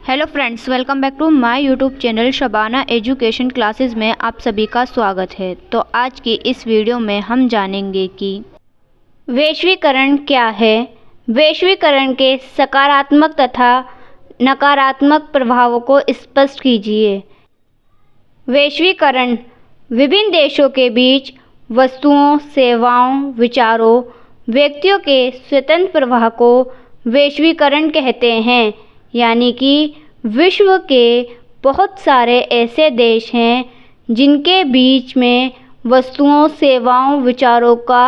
Hello friends, welcome back to my YouTube channel Shabana education classes में आप सभी का स्वागत है। तो आज की इस वीडियो में हम जानेंगे कि वैश्वीकरण क्या है, वैश्वीकरण के सकारात्मक तथा नकारात्मक प्रभावों को स्पष्ट कीजिए। वैश्वीकरण विभिन्न देशों के बीच वस्तुओं, सेवाओं, विचारों, व्यक्तियों के स्वतंत्र प्रवाह को वैश्वीकरण कहते हैं। यानी कि विश्व के बहुत सारे ऐसे देश हैं जिनके बीच में वस्तुओं, सेवाओं, विचारों का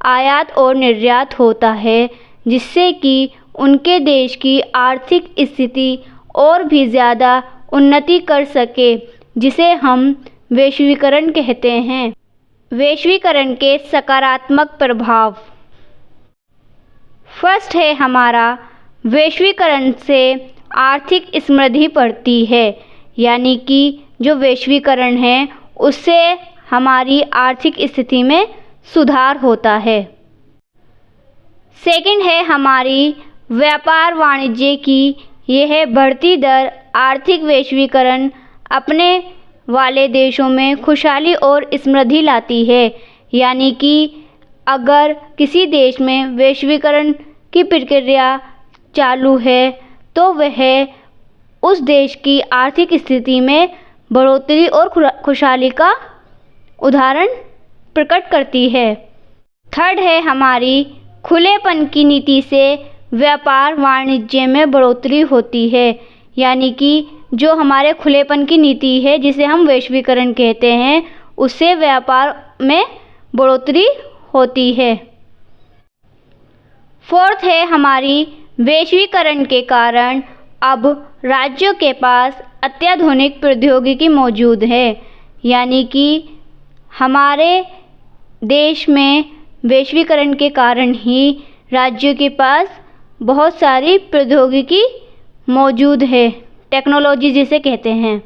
आयात और निर्यात होता है, जिससे कि उनके देश की आर्थिक स्थिति और भी ज़्यादा उन्नति कर सके, जिसे हम वैश्वीकरण कहते हैं। वैश्वीकरण के सकारात्मक प्रभाव। फर्स्ट है हमारा, वैश्वीकरण से आर्थिक समृद्धि बढ़ती है। यानी कि जो वैश्वीकरण है उससे हमारी आर्थिक स्थिति में सुधार होता है। सेकंड है हमारी व्यापार वाणिज्य की यह बढ़ती दर आर्थिक वैश्वीकरण अपने वाले देशों में खुशहाली और समृद्धि लाती है। यानी कि अगर किसी देश में वैश्वीकरण की प्रक्रिया चालू है तो वह उस देश की आर्थिक स्थिति में बढ़ोतरी और खुशहाली का उदाहरण प्रकट करती है। थर्ड है हमारी खुलेपन की नीति से व्यापार वाणिज्य में बढ़ोतरी होती है। यानी कि जो हमारे खुलेपन की नीति है, जिसे हम वैश्वीकरण कहते हैं, उससे व्यापार में बढ़ोतरी होती है। फोर्थ है हमारी वैश्वीकरण के कारण अब राज्यों के पास अत्याधुनिक प्रौद्योगिकी मौजूद है। यानी कि हमारे देश में वैश्वीकरण के कारण ही राज्यों के पास बहुत सारी प्रौद्योगिकी मौजूद है, टेक्नोलॉजी जिसे कहते हैं।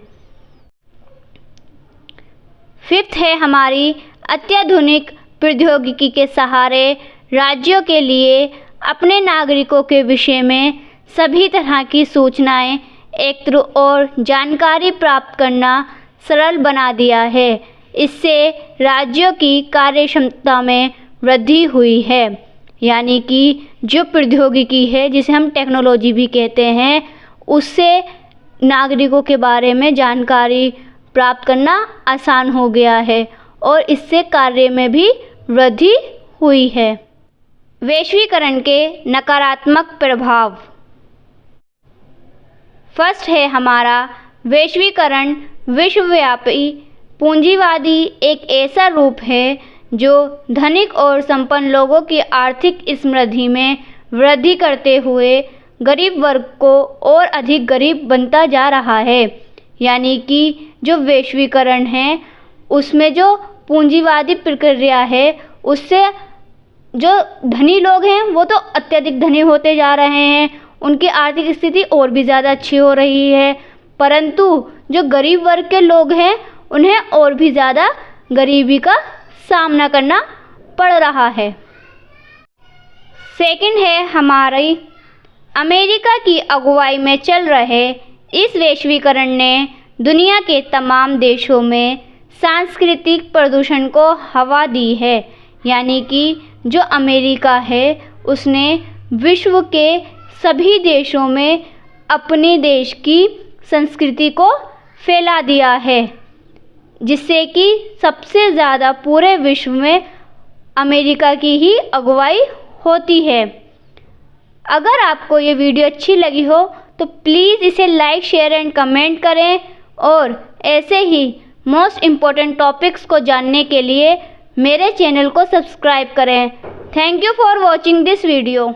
फिफ्थ है हमारी अत्याधुनिक प्रौद्योगिकी के सहारे राज्यों के लिए अपने नागरिकों के विषय में सभी तरह की सूचनाएं एकत्र और जानकारी प्राप्त करना सरल बना दिया है। इससे राज्यों की कार्यक्षमता में वृद्धि हुई है। यानी कि जो प्रौद्योगिकी है, जिसे हम टेक्नोलॉजी भी कहते हैं, उससे नागरिकों के बारे में जानकारी प्राप्त करना आसान हो गया है और इससे कार्य में भी वृद्धि हुई है। वैश्वीकरण के नकारात्मक प्रभाव। फर्स्ट है हमारा, वैश्वीकरण विश्वव्यापी पूंजीवादी एक ऐसा रूप है जो धनिक और संपन्न लोगों की आर्थिक समृद्धि में वृद्धि करते हुए गरीब वर्ग को और अधिक गरीब बनता जा रहा है। यानी कि जो वैश्वीकरण है उसमें जो पूंजीवादी प्रक्रिया है, उससे जो धनी लोग हैं वो तो अत्यधिक धनी होते जा रहे हैं, उनकी आर्थिक स्थिति और भी ज़्यादा अच्छी हो रही है, परंतु जो गरीब वर्ग के लोग हैं उन्हें और भी ज़्यादा गरीबी का सामना करना पड़ रहा है। सेकंड है हमारी अमेरिका की अगुवाई में चल रहे इस वैश्वीकरण ने दुनिया के तमाम देशों में सांस्कृतिक प्रदूषण को हवा दी है। यानी कि जो अमेरिका है उसने विश्व के सभी देशों में अपने देश की संस्कृति को फैला दिया है, जिससे कि सबसे ज़्यादा पूरे विश्व में अमेरिका की ही अगुवाई होती है। अगर आपको ये वीडियो अच्छी लगी हो तो प्लीज़ इसे लाइक, शेयर एंड कमेंट करें और ऐसे ही मोस्ट इम्पॉर्टेंट टॉपिक्स को जानने के लिए मेरे चैनल को सब्सक्राइब करें। Thank you for watching this video.